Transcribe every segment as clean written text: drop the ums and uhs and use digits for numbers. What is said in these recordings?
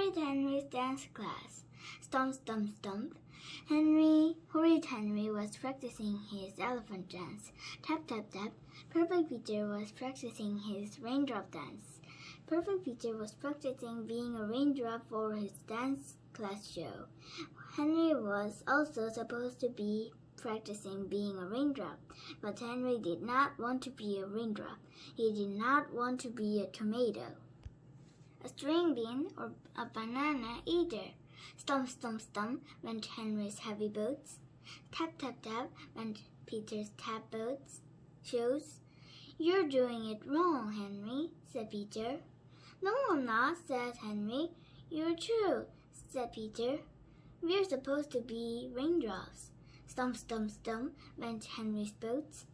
Horrid Henry's dance class. Stomp, stomp, stomp. Horrid Henry was practicing his elephant dance. Tap, tap, tap. Perfect Peter was practicing his raindrop dance. Perfect Peter was practicing being a raindrop for his dance class show. Henry was also supposed to be practicing being a raindrop, but Henry did not want to be a raindrop. He did not want to be a tomato, a string bean, or a banana either. Stomp, stomp, stomp went Henry's heavy boots. Tap, tap, tap went Peter's tap boots. Shoes. "You're doing it wrong, Henry," said Peter. "No, I'm not," said Henry. "You're true," said Peter. "We're supposed to be raindrops." Stomp, stomp, stomp went Henry's boots.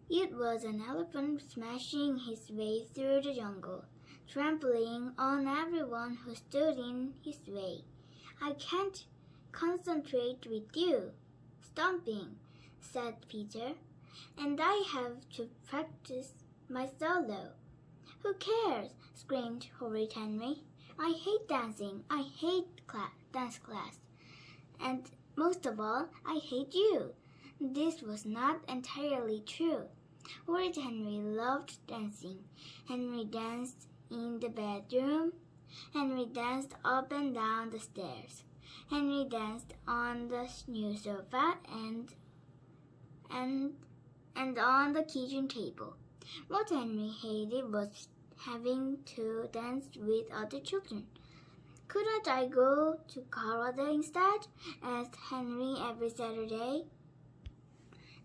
It was an elephant smashing his way through the jungle, trampling on everyone who stood in his way. "I can't concentrate with you stomping," said Peter, "and I have to practice my solo." "Who cares?" screamed Horrid Henry. "I hate dancing. I hate dance class. And most of all, I hate you." This was not entirely true. Horrid Henry loved dancing. Henry danced in the bedroom. Henry danced up and down the stairs. Henry danced on the new sofa and on the kitchen table. What Henry hated was having to dance with other children. "Couldn't I go to karate instead?" asked Henry every Saturday.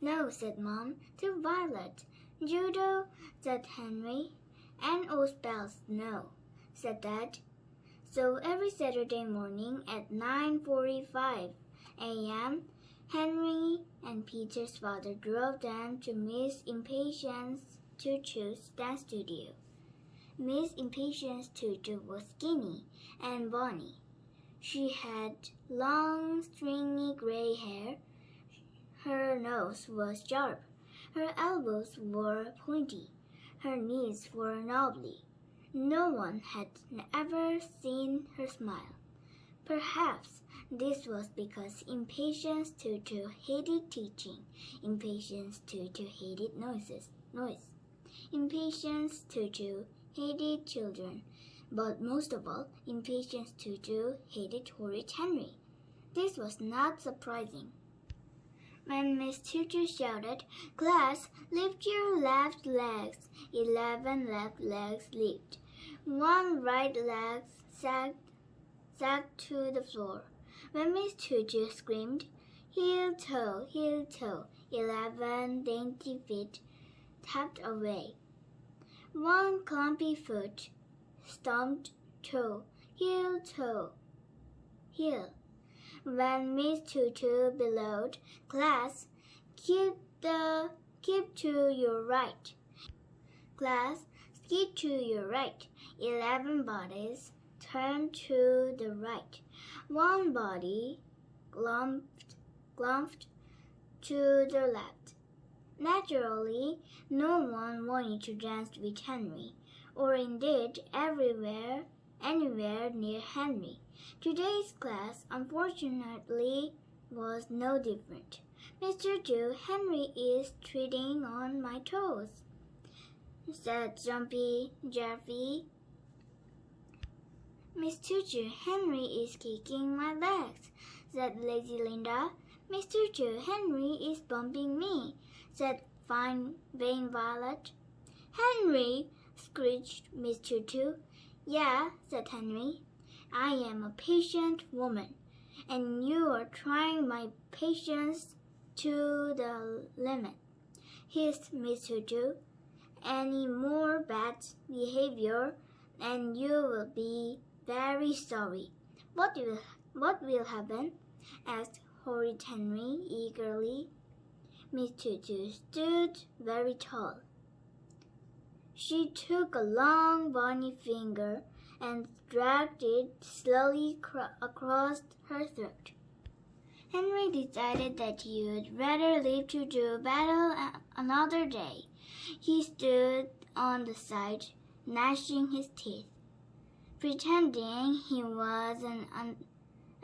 "No," said Mom, "too violent." "Judo," said Henry. "And old spells." "No," said Dad. So every Saturday morning at 9:45 a.m., Henry and Peter's father drove them to Miss Impatience's Tutu's dance studio. Miss Impatience's Tutu was skinny and bony. She had long, stringy gray hair. Her nose was sharp. Her elbows were pointy. Her knees were knobbly. No one had ever seen her smile. Perhaps this was because Impatience Tutu hated teaching. Impatience Tutu hated noise. Impatience Tutu hated children. But most of all, Impatience Tutu hated Horrid Henry. This was not surprising. When Miss Tutu shouted, "Class, lift your left legs," 11 left legs leaped. One right leg sagged to the floor. When Miss Tutu screamed, heel toe," 11 dainty feet tapped away. One clumpy foot stomped toe, heel. When Miss Tutu bellowed, "Class, keep to your right." "Class, skip to your right." 11 bodies turned to the right. One body glumped to the left. Naturally, no one wanted to dance with Henry, or indeed anywhere near Henry. Today's class, unfortunately, was no different. "Mr. Two, Henry is treading on my toes," said Jumpy Jeffy. "Miss Tutu, Henry is kicking my legs," said Lazy Linda. "Mr. Two, Henry is bumping me," said Vain Violet. "Henry!" screeched Miss Tutu. "Yeah," said Henry. "I am a patient woman, and you are trying my patience to the limit," hissed Miss Tutu. "Any more bad behavior, and you will be very sorry." What will happen?" asked Horrid Henry eagerly. Miss Tutu stood very tall. She took a long bony finger and dragged it slowly across her throat. Henry decided that he would rather live to do battle another day. He stood on the side, gnashing his teeth. pretending he was an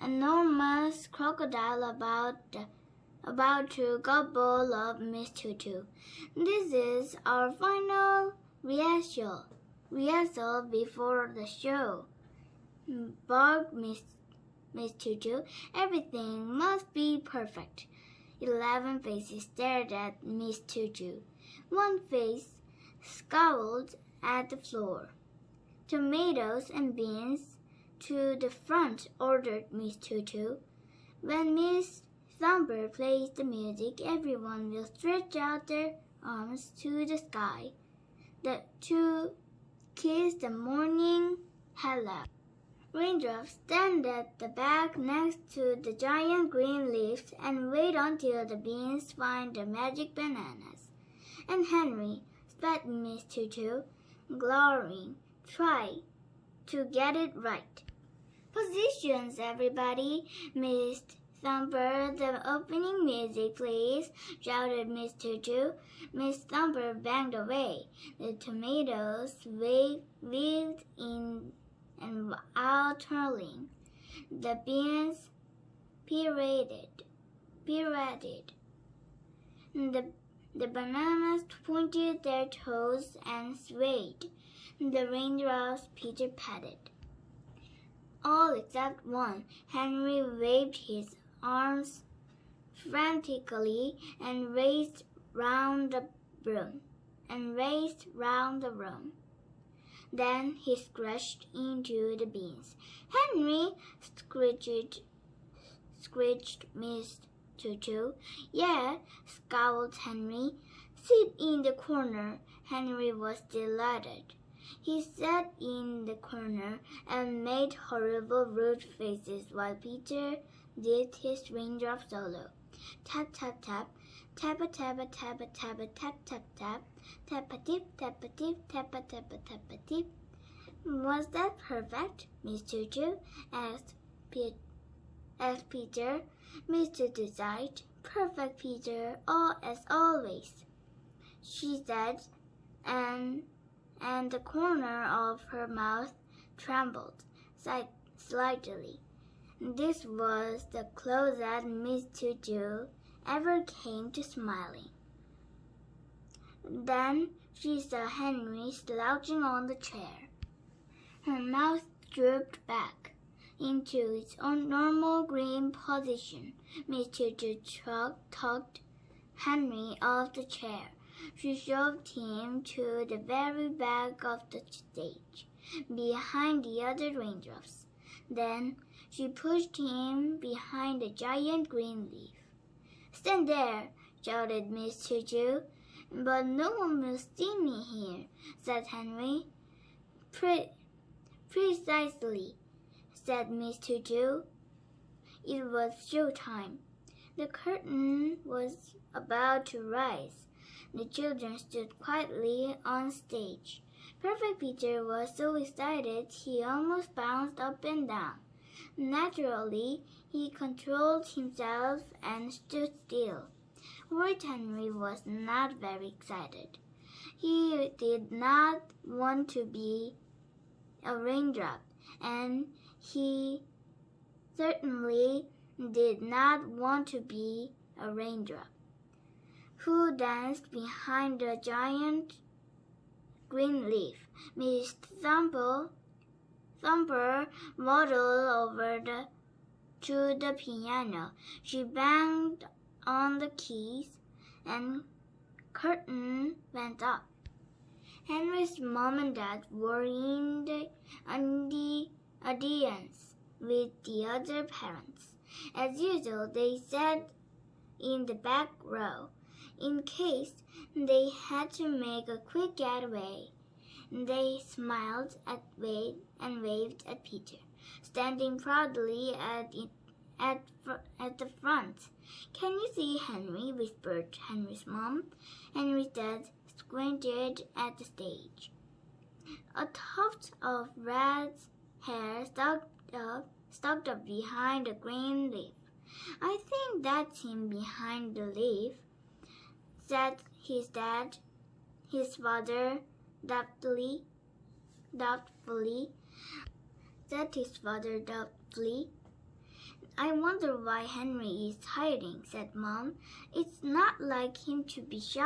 enormous crocodile about to gobble up Miss Tutu. "This is our final rehearsal before the show," barked Miss Tutu. "Everything must be perfect." 11 faces stared at Miss Tutu. One face scowled at the floor. "Tomatoes and beans to the front," ordered Miss Tutu. "When Miss Thumper plays the music, everyone will stretch out their arms to the sky to kiss the morning hello. Raindrops stand at the back next to the giant green leaves and wait until the beans find the magic bananas." And Henry spat Miss Tutu, glowering. "Try to get it right." "Positions, everybody. Miss Thumper, the opening music, please," shouted Miss Tutu. Miss Thumper banged away. The tomatoes waved in and out twirling. The beans pirouetted. The bananas pointed their toes and swayed. The raindrops pitter-patted. All except one. Henry waved his arms frantically and raced round the room. Then he scratched into the beans. "Henry!" screeched Miss Tutu. "Yeah," scowled Henry. "Sit in the corner." Henry was delighted. He sat in the corner and made horrible rude faces while Peter did his raindrop solo. Tap, tap, tap. Tappa-tappa-tappa-tappa-tap-tap-tap. Tappa-tip, tappa-tip, tappa-tappa-tappa-tip. "Was that perfect, Miss Tutu?" asked Peter. Miss Tutu sighed. "Perfect, Peter, all as always," she said, and the corner of her mouth trembled slightly. This was the closest Miss Tutu ever came to smiling. Then she saw Henry slouching on the chair. Her mouth drooped back into its normal green position. Miss Tutu tugged Henry off the chair. She shoved him to the very back of the stage, behind the other raindrops. Then she pushed him behind a giant green leaf. "Stand there!" shouted Miss Tutu. "But no one will see me here," said Henry. Precisely," said Miss Tutu. It was show time. The curtain was about to rise. The children stood quietly on stage. Perfect Peter was so excited he almost bounced up and down. Naturally, he controlled himself and stood still. Horrid Henry was not very excited. He did not want to be a raindrop, and he certainly did not want to be a raindrop who danced behind the giant green leaf. Miss Thumper waddled over to the piano. She banged on the keys, and curtain went up. Henry's mom and dad were in the audience with the other parents. As usual, they sat in the back row, in case they had to make a quick getaway. They smiled and waved at Peter, standing proudly at the front. "Can you see Henry?" whispered Henry's mom. Henry's dad squinted at the stage. A tuft of red hair stuck up behind the green leaf. "I think that's him behind the leaf," said his dad. His father doubtfully. said his father doubtfully. I wonder why Henry is hiding, said Mom. It's not like him to be shy.